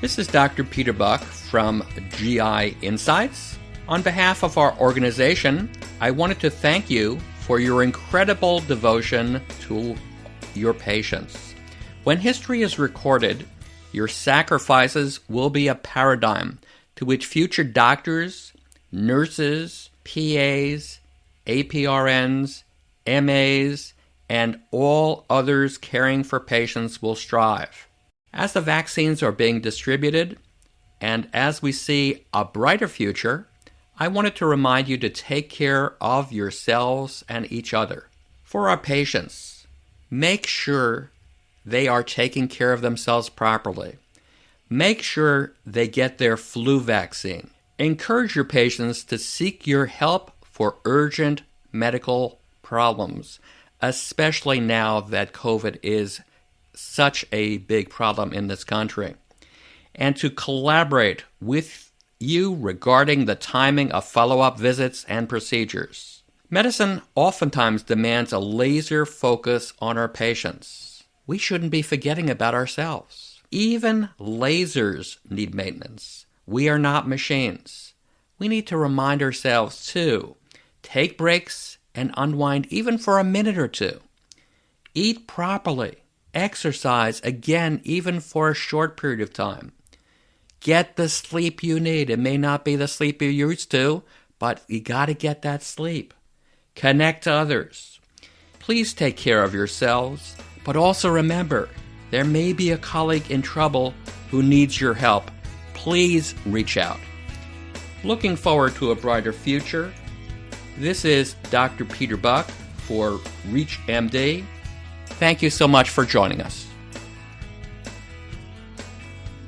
This is Dr. Peter Buch from GI Insights. On behalf of our organization, I wanted to thank you for your incredible devotion to your patients. When history is recorded, your sacrifices will be a paradigm to which future doctors, nurses, PAs, APRNs, MAs, and all others caring for patients will strive. As the vaccines are being distributed, and as we see a brighter future, I wanted to remind you to take care of yourselves and each other. For our patients, make sure they are taking care of themselves properly. Make sure they get their flu vaccine. Encourage your patients to seek your help for urgent medical problems, especially now that COVID is such a big problem in this country, and to collaborate with you regarding the timing of follow-up visits and procedures. Medicine oftentimes demands a laser focus on our patients. We shouldn't be forgetting about ourselves. Even lasers need maintenance. We are not machines. We need to remind ourselves to take breaks and unwind even for a minute or two. Eat properly. Exercise, again, even for a short period of time. Get the sleep you need. It may not be the sleep you're used to, but you got to get that sleep. Connect to others. Please take care of yourselves, but also remember, there may be a colleague in trouble who needs your help. Please reach out. Looking forward to a brighter future. This is Dr. Peter Buch for ReachMD. Thank you so much for joining us.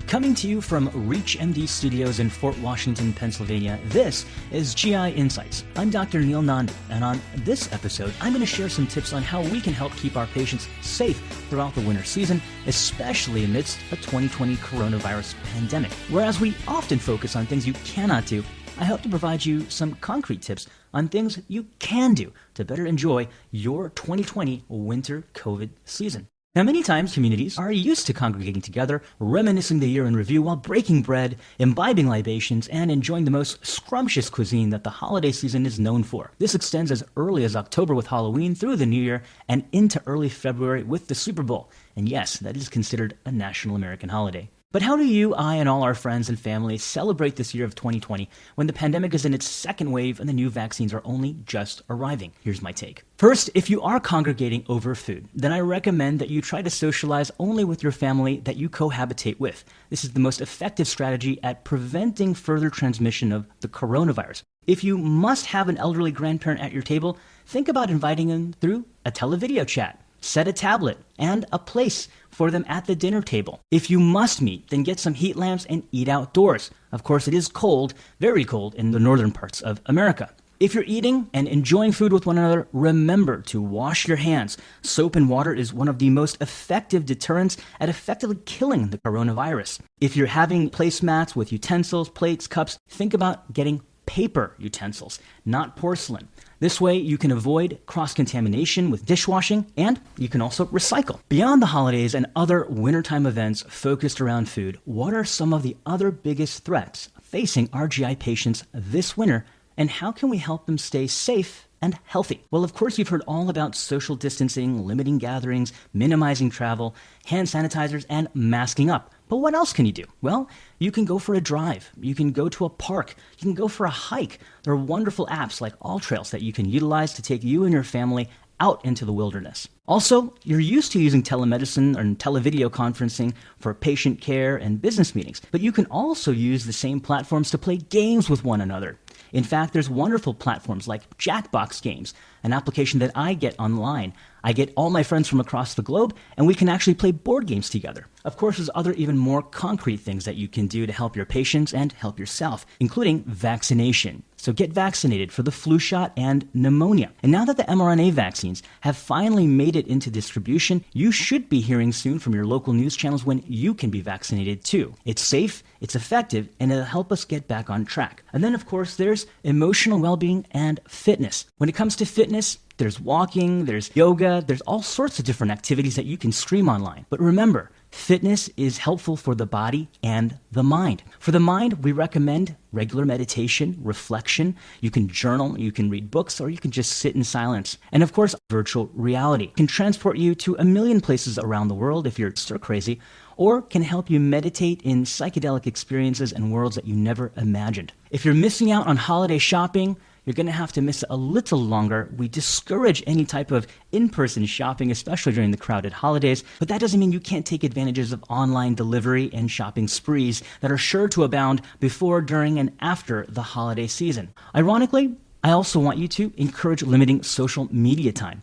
Coming to you from ReachMD Studios in Fort Washington, Pennsylvania, this is GI Insights. I'm Dr. Neilanjan, and on this episode, I'm going to share some tips on how we can help keep our patients safe throughout the winter season, especially amidst a 2020 coronavirus pandemic. Whereas we often focus on things you cannot do, I hope to provide you some concrete tips on things you can do to better enjoy your 2020 winter COVID season. Now, many times communities are used to congregating together, reminiscing the year in review while breaking bread, imbibing libations, and enjoying the most scrumptious cuisine that the holiday season is known for. This extends as early as October with Halloween through the New Year and into early February with the Super Bowl. And yes, that is considered a national American holiday. But how do you, I, and all our friends and family celebrate this year of 2020 when the pandemic is in its second wave and the new vaccines are only just arriving? Here's my take. First, if you are congregating over food, then I recommend that you try to socialize only with your family that you cohabitate with. This is the most effective strategy at preventing further transmission of the coronavirus. If you must have an elderly grandparent at your table, think about inviting them through a televideo chat. Set a tablet and a place for them at the dinner table. If you must meet, then get some heat lamps and eat outdoors. Of course, it is cold, very cold in the northern parts of America. If you're eating and enjoying food with one another, remember to wash your hands. Soap and water is one of the most effective deterrents at effectively killing the coronavirus. If you're having placemats with utensils, plates, cups, think about getting paper utensils, not porcelain. This way, you can avoid cross-contamination with dishwashing, and you can also recycle. Beyond the holidays and other wintertime events focused around food, what are some of the other biggest threats facing our GI patients this winter, and how can we help them stay safe and healthy? Well, of course, you've heard all about social distancing, limiting gatherings, minimizing travel, hand sanitizers, and masking up. But what else can you do? Well, you can go for a drive. You can go to a park. You can go for a hike. There are wonderful apps like AllTrails that you can utilize to take you and your family out into the wilderness. Also, you're used to using telemedicine and televideo conferencing for patient care and business meetings, but you can also use the same platforms to play games with one another. In fact, there's wonderful platforms like Jackbox Games, an application that I get online. I get all my friends from across the globe, and we can actually play board games together. Of course, there's other even more concrete things that you can do to help your patients and help yourself, including vaccination. So get vaccinated for the flu shot and pneumonia. And now that the mRNA vaccines have finally made it into distribution, you should be hearing soon from your local news channels when you can be vaccinated too. It's safe, it's effective, and it'll help us get back on track. And then, of course, there's emotional well-being and fitness. When it comes to fitness, There's walking, there's yoga, there's all sorts of different activities that you can stream online. But remember, fitness is helpful for the body and the mind. For the mind, we recommend regular meditation, reflection. You can journal, you can read books, or you can just sit in silence. And of course, virtual reality can transport you to a million places around the world if you're stir crazy, or can help you meditate in psychedelic experiences and worlds that you never imagined. If you're missing out on holiday shopping, you're going to have to miss it a little longer. We discourage any type of in-person shopping, especially during the crowded holidays, but that doesn't mean you can't take advantages of online delivery and shopping sprees that are sure to abound before, during, and after the holiday season. Ironically, I also want you to encourage limiting social media time.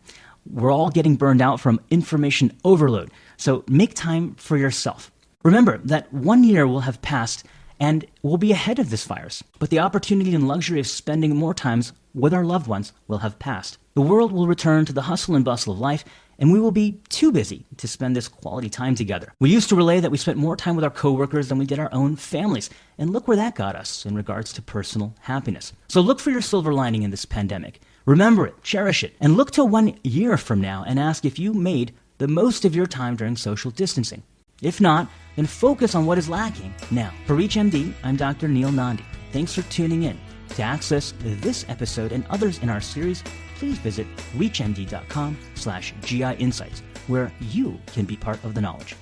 We're all getting burned out from information overload, so make time for yourself. Remember that 1 year will have passed and we'll be ahead of this virus. But the opportunity and luxury of spending more times with our loved ones will have passed. The world will return to the hustle and bustle of life, and we will be too busy to spend this quality time together. We used to relay that we spent more time with our coworkers than we did our own families, and look where that got us in regards to personal happiness. So look for your silver lining in this pandemic. Remember it, cherish it, and look to 1 year from now and ask if you made the most of your time during social distancing. If not, then focus on what is lacking now. For ReachMD, I'm Dr. Neilanjan. Thanks for tuning in. To access this episode and others in our series, please visit reachmd.com/GI Insights, where you can be part of the knowledge.